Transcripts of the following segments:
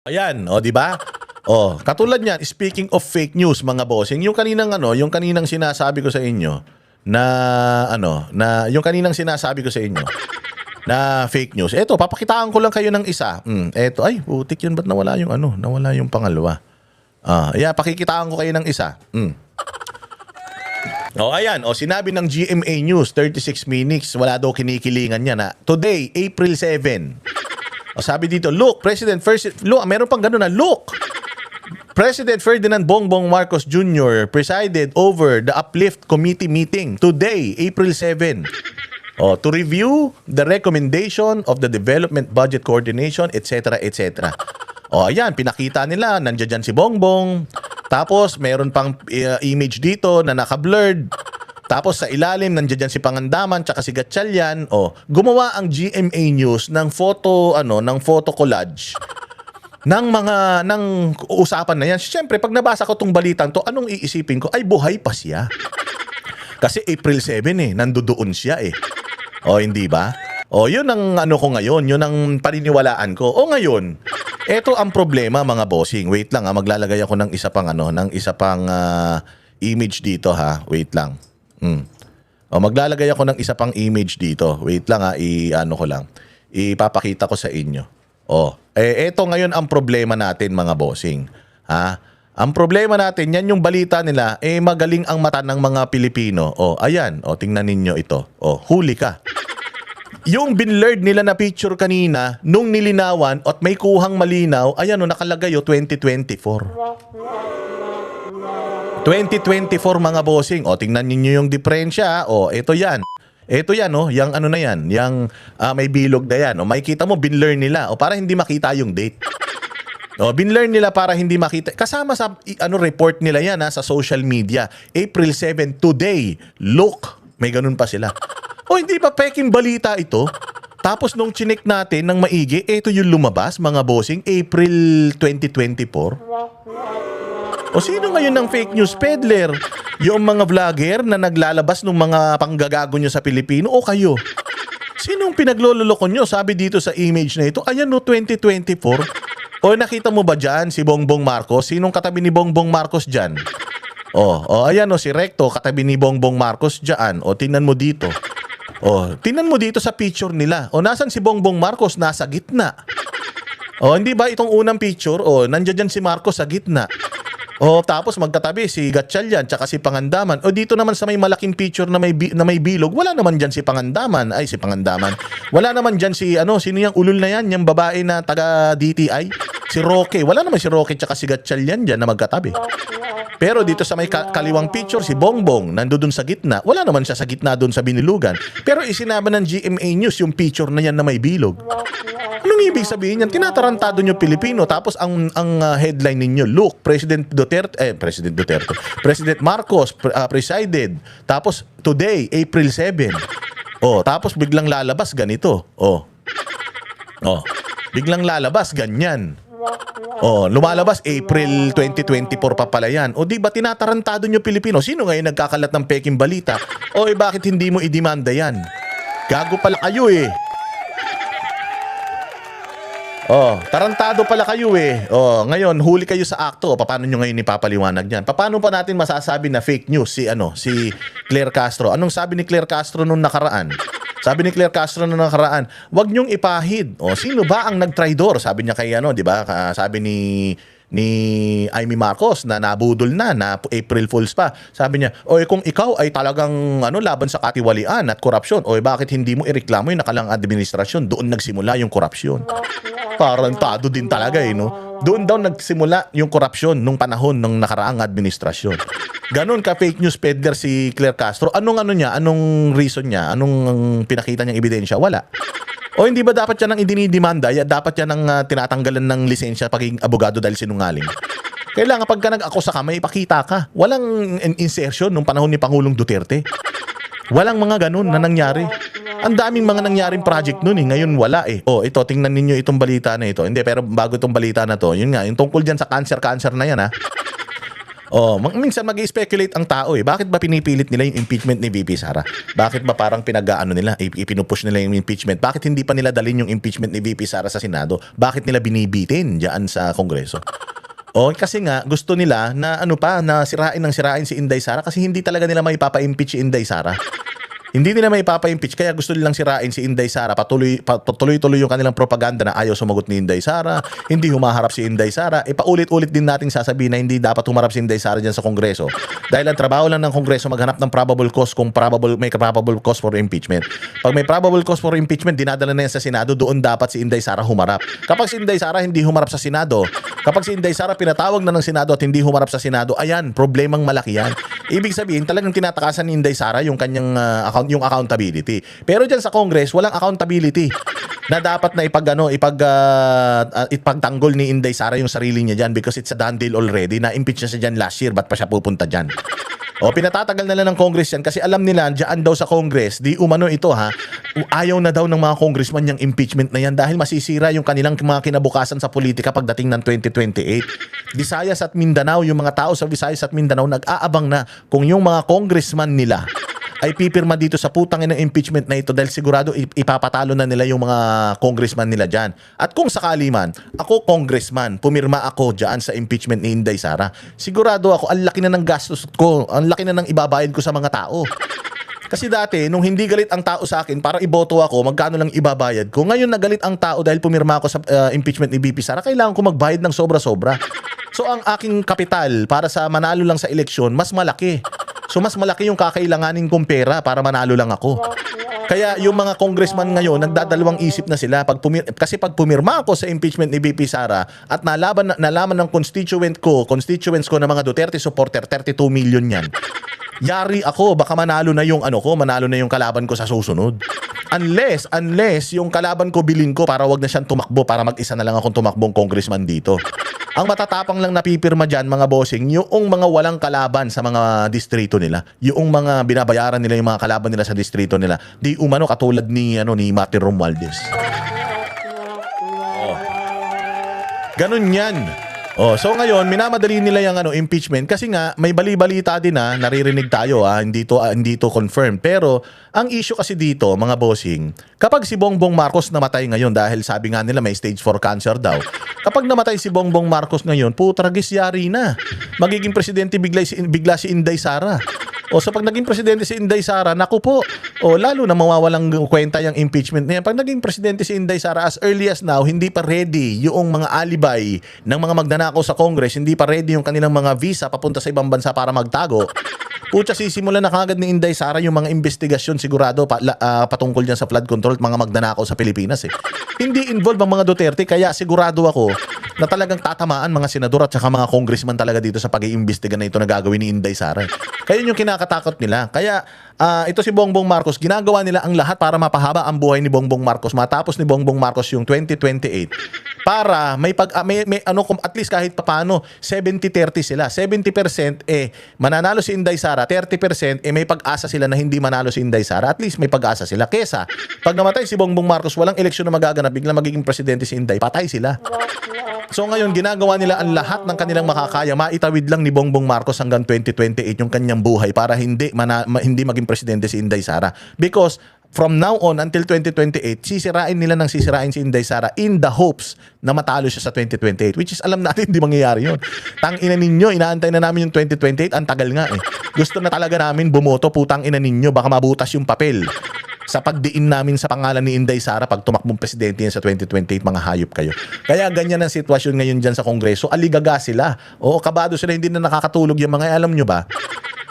Ayan, o di ba? Oh, katulad niyan, speaking of fake news mga bossing, yung kaninang sinasabi ko sa inyo na yung kaninang sinasabi ko sa inyo na fake news. Eto, papakitaan ko lang kayo ng isa. Eto, ay, putik yun, ba't nawala yung nawala yung pangalawa. Pakikitaan ko kayo ng isa. Ayan. Sinabi ng GMA News, 36 minutes, wala daw kinikilingan niya na today, April 7. Sabi dito, look, meron pang gano'n na, look, President Ferdinand Bongbong Marcos Jr. presided over the Uplift Committee meeting today, April 7. To review the recommendation of the Development Budget Coordination, etc., etc. Ayan, pinakita nila, nandiyan si Bongbong. Tapos, meron pang image dito na naka-blurred. Tapos, sa ilalim, nandiyan si Pangandaman tsaka si Gatchalian. Gumawa ang GMA News ng photo collage ng usapan na yan. Siyempre, pag nabasa ko tong balitang to, anong iisipin ko? Ay, buhay pa siya. Kasi April 7 nandoon siya hindi ba? Yun ang ko ngayon, yun ang paniniwalaan ko. Ngayon, eto ang problema mga bossing. Wait lang maglalagay ako ng isa pang image dito ha. Wait lang. Maglalagay ako ng isa pang image dito. Wait lang ko lang. Ipapakita ko sa inyo. Eto ngayon ang problema natin mga bossing. Ang problema natin, yan yung balita nila, magaling ang mata ng mga Pilipino. Ayan, tingnan ninyo ito. Huli ka. Yung binlurred nila na picture kanina, nung nilinawan at may kuhang malinaw, ayan nakalagay 2024. 2024 mga bossing. Tingnan ninyo yung diferensya. Ito yan. Ito yan, yung na yan, yung may bilog na yan. Makikita mo, binlur nila. Para hindi makita yung date. Binlur nila para hindi makita. Kasama sa report nila yan sa social media. April 7, today. Look. May ganun pa sila. Hindi ba peking balita ito? Tapos nung chinek natin ng maigi, ito yung lumabas, mga bossing, April 2024. Sino ngayon ng fake news peddler? Yung mga vlogger na naglalabas ng mga panggagago nyo sa Pilipino o kayo? Sinong pinaglololoko nyo? Sabi dito sa image na ito, ayan 2024. Nakita mo ba dyan si Bongbong Marcos? Sinong katabi ni Bongbong Marcos dyan? Ayan si Recto, katabi ni Bongbong Marcos dyan. Tingnan mo dito. Tingnan mo dito sa picture nila. Nasan si Bongbong Marcos? Nasa gitna. Hindi ba itong unang picture? Nandiyan dyan si Marcos sa gitna. Tapos magkatabi si Gatchalian tsaka si Pangandaman. Dito naman sa may malaking picture na may bilog, wala naman dyan si Pangandaman. Si Pangandaman. Wala naman dyan sino yung ulol na yan? Yung babae na taga DTI? Si Roque. Wala naman si Roque tsaka si Gatchalian dyan na magkatabi. Pero dito sa may kaliwang picture, si Bongbong nandoon sa gitna. Wala naman siya sa gitna doon sa binilugan. Pero isinabi ng GMA News yung picture na yan na may bilog. Anong ibig sabihin yan? Tinatarantado nyo Pilipino. Tapos ang headline ninyo, look, President Marcos presided. Tapos today, April 7. Tapos biglang lalabas ganito. Biglang lalabas ganyan. Lumalabas April 2024 pa pala yan. Di ba tinatarantado nyo Pilipino? Sino ngayon nagkakalat ng peking balita? Bakit hindi mo idemanda yan? Gago pala kayo tarantado pala kayo ngayon, huli kayo sa akto. Paano nyo ngayon ipapaliwanag yan? Paano pa natin masasabi na fake news si Claire Castro? Anong sabi ni Claire Castro nung nakaraan? Sabi ni Claire Castro nung nakaraan, wag nyong ipahid. Sino ba ang nagtraidor? Sabi niya kay di ba? Sabi ni Amy Marcos na nabudol na April Fools pa. Sabi niya, kung ikaw ay talagang laban sa katiwalian at korupsyon, bakit hindi mo ireklamo yung nakalang administrasyon? Doon nagsimula yung korupsyon. Tarantado din talaga Doon daw nagsimula yung korupsyon nung panahon ng nakaraang administrasyon. Ganon ka fake news peddler si Claire Castro. Anong reason niya? Anong pinakita niyang ebidensya? Wala. Hindi ba dapat yan ang idinidemanda? Dapat yan ang tinatanggalan ng lisensya pagiging abogado dahil sinungaling? Kailangan pagka nag-akusa ka, may ipakita ka. Walang insertion nung panahon ni Pangulong Duterte. Walang mga ganun na nangyari. Ang daming mga nangyaring project nun Ngayon wala ito, tingnan ninyo itong balita na ito. Hindi, pero bago itong balita na to, yun nga, yung tungkol dyan sa cancer na yan Minsan mag-speculate ang tao eh. Bakit ba pinipilit nila yung impeachment ni VP Sara? Bakit ba parang pinag-aano nila, ipinupush nila yung impeachment? Bakit hindi pa nila dalhin yung impeachment ni VP Sara sa Senado? Bakit nila binibitin diyan sa Kongreso? Kasi nga gusto nila na na sirain ng sirain si Inday Sara kasi hindi talaga nila maipapa-impeach si Inday Sara. Hindi nila maipapa-impeach kaya gusto nilang sirain si Inday Sara. Patuloy-tuloy yung kanilang propaganda na ayaw sumagot ni Inday Sara, hindi humaharap si Inday Sara. Paulit-ulit din nating sasabihin na hindi dapat humarap si Inday Sara diyan sa Kongreso. Dahil ang trabaho lang ng Kongreso maghanap ng probable cause kung may probable cause for impeachment. Pag may probable cause for impeachment, dinadala na yan sa Senado, doon dapat si Inday Sara humarap. Kapag si Inday Sara hindi humarap sa Senado, kapag si Inday Sara pinatawag na ng Senado at hindi humarap sa Senado, ayan, problemang malaki yan. Ibig sabihin, talagang tinatakasan ni Inday Sara yung kanyang yung accountability. Pero diyan sa Congress, walang accountability na dapat na ipagtanggol ni Inday Sara yung sarili niya diyan because it's a done deal already. Na-impeach na siya diyan last year, ba't pa siya pupunta diyan? Pinatatagal na lang ng Congress yan kasi alam nila diyan daw sa Congress, di umano ito ayaw na daw ng mga congressman yung impeachment na yan dahil masisira yung kanilang mga kinabukasan sa politika pagdating ng 2028. Visayas at Mindanao, yung mga tao sa Visayas at Mindanao nag-aabang na kung yung mga congressman nila ay pipirma dito sa putang ina impeachment na ito dahil sigurado ipapatalo na nila yung mga congressman nila dyan. At kung sakali man, ako congressman, pumirma ako dyan sa impeachment ni Inday Sara, sigurado ako, ang laki na ng gastos ko, ang laki na ng ibabayad ko sa mga tao. Kasi dati, nung hindi galit ang tao sa akin, para iboto ako, magkano lang ibabayad ko. Ngayon nagalit ang tao dahil pumirma ako sa impeachment ni VP Sara, kailangan ko magbayad ng sobra-sobra. So ang aking kapital para sa manalo lang sa eleksyon, mas malaki. So mas malaki yung kakailanganin kong pera para manalo lang ako. Kaya yung mga congressman ngayon, nagdadalawang isip na sila. Kasi pag pumirma ako sa impeachment ni VP Sara at nalaman ng constituents ko na mga Duterte supporter, 32 million yan. Yari ako, baka manalo na yung manalo na yung kalaban ko sa susunod. Unless yung kalaban ko bilin ko para wag na siyang tumakbo, para mag-isa na lang akong tumakbong congressman dito. Ang matatapang lang napipirma dyan, mga bossing, yung mga walang kalaban sa mga distrito nila. Yung mga binabayaran nila, yung mga kalaban nila sa distrito nila. Di umano katulad ni Martin Romualdez. Ganun yan. So ngayon, minamadali nila yung impeachment kasi nga may bali-balita din naririnig tayo hindi to confirm. Pero ang issue kasi dito, mga bossing, kapag si Bongbong Marcos namatay ngayon dahil sabi nga nila may stage 4 cancer daw. Kapag namatay si Bongbong Marcos ngayon, putragis yari na. Magiging presidente bigla si Inday Sara. So pag naging presidente si Inday Sara, naku po, lalo na mawawalang kwenta yung impeachment niya. Pag naging presidente si Inday Sara, as early as now, hindi pa ready yung mga alibay ng mga magnanakaw sa Congress, hindi pa ready yung kanilang mga visa papunta sa ibang bansa para magtago. Pucha, sisimulan na kagad ni Inday Sara yung mga investigasyon sigurado patungkol dyan sa flood control at mga magnanakaw sa Pilipinas. Hindi involved ang mga Duterte, kaya sigurado ako na talagang tatamaan mga senador at saka mga congressman talaga dito sa pag-iimbestiga na ito na gagawin ni Inday Sara. Kaya yun yung kinakatakot nila. Kaya ito si Bongbong Marcos, ginagawa nila ang lahat para mapahaba ang buhay ni Bongbong Marcos, matapos ni Bongbong Marcos yung 2028 para may at least kahit papaano 70-30 sila. 70% mananalo si Inday Sara, 30% may pag-asa sila na hindi manalo si Inday Sara. At least may pag-asa sila. Kesa pag namatay si Bongbong Marcos, walang eleksyon na magaganap, biglang magiging presidente si Inday, patay sila. So ngayon, ginagawa nila ang lahat ng kanilang makakaya, maitawid lang ni Bongbong Marcos hanggang 2028 yung kanyang buhay para hindi maging presidente si Inday Sara. Because from now on until 2028, sisirain si Inday Sara in the hopes na matalo siya sa 2028, which is alam natin hindi mangyayari yun. Tangina ninyo, inaantay na namin yung 2028, ang tagal nga Gusto na talaga namin bumoto, putang ina ninyo, baka mabutas yung papel sa pagdiin namin sa pangalan ni Inday Sara pag tumakbong presidente yan sa 2028, mga hayop kayo. Kaya ganyan ang sitwasyon ngayon dyan sa Kongreso. Aligaga sila. Kabado sila, hindi na nakakatulog yung mga, alam nyo ba?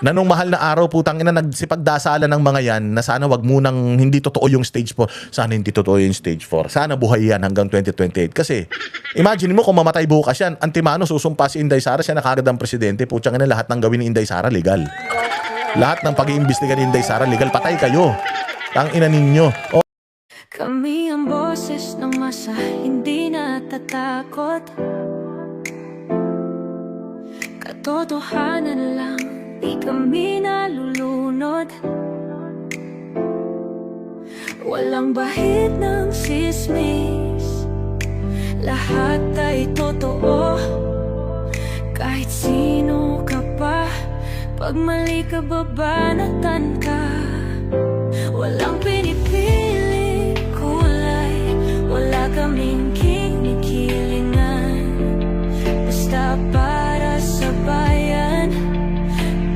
Na nung mahal na araw, putang ina, nagsipagdasalan ng mga yan na sana wag munang hindi totoo yung stage 4. Sana hindi totoo yung stage 4. Sana buhay yan hanggang 2028. Kasi, imagine mo kung mamatay bukas yan, antimano susumpa si Inday Sara, siya na kagad ang presidente. Putang ina, lahat ng gawin ni Inday Sara, legal. Lahat ng pag-iimbestiga ni Inday Sara, legal. Patay kayo. Tangina ninyo. Kami ang boses ng masa, hindi natatakot. Katotohanan lang, di kami nalulunod. Walang bahid ng sismis, lahat ay totoo. Kahit sino ka Pag mali ka, babanatan ka. Walang pinipili kulay, wala kaming kinikilingan. Basta para sa bayan,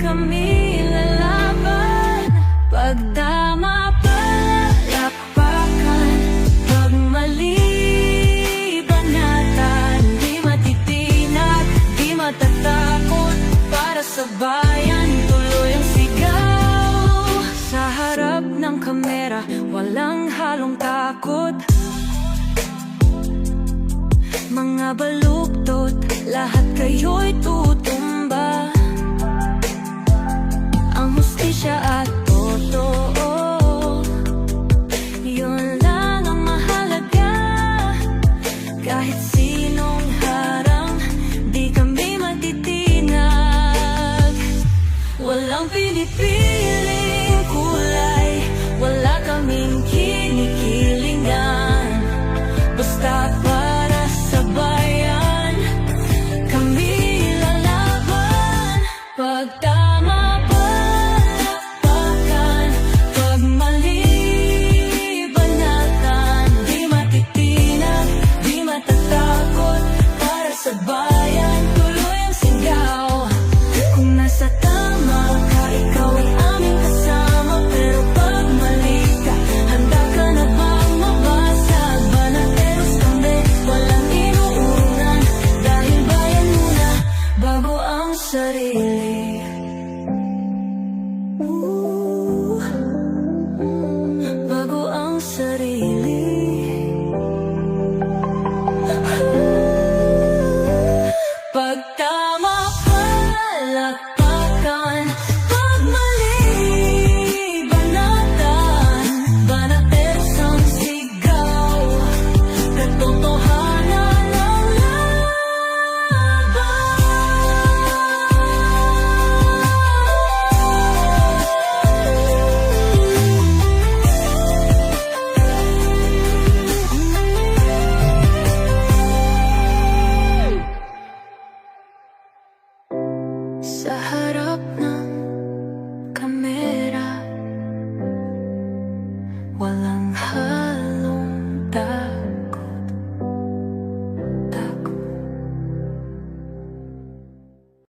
kami lalaban. Pag tama palakpakan, pag mali banatan. Di matitinag, di matatakot, para sa bayan tuloy ang sigaw. Sa harap ng kamera, walang halong takot. Mga baluktot, lahat kayo'y tutumba. Ang hustisya at totoo, yun lang ang mahalaga. Kahit sinong harang, di kami matitinag. Walang pinipiling kulay, wala kaming kinikilingan. Basta para sa bayan, kami lalaban. Pag tama palakpakan, pag mali banatan. Di matitinag, di matatakot, para sa bayan tuloy ang sigaw. Kung nasa tama ka, ikaw ay aming kasama. Pero pag mali ka, handa ka na bang mabasag? Banateros kami, walang inuunan. Dahil bayan muna, bago ang sarili. Bago ang sarili. Pag tama palakpakan, pag mali banatan. Banateros ang sigaw, katotohanan ang laban. Sa harap ng kamera, walang halong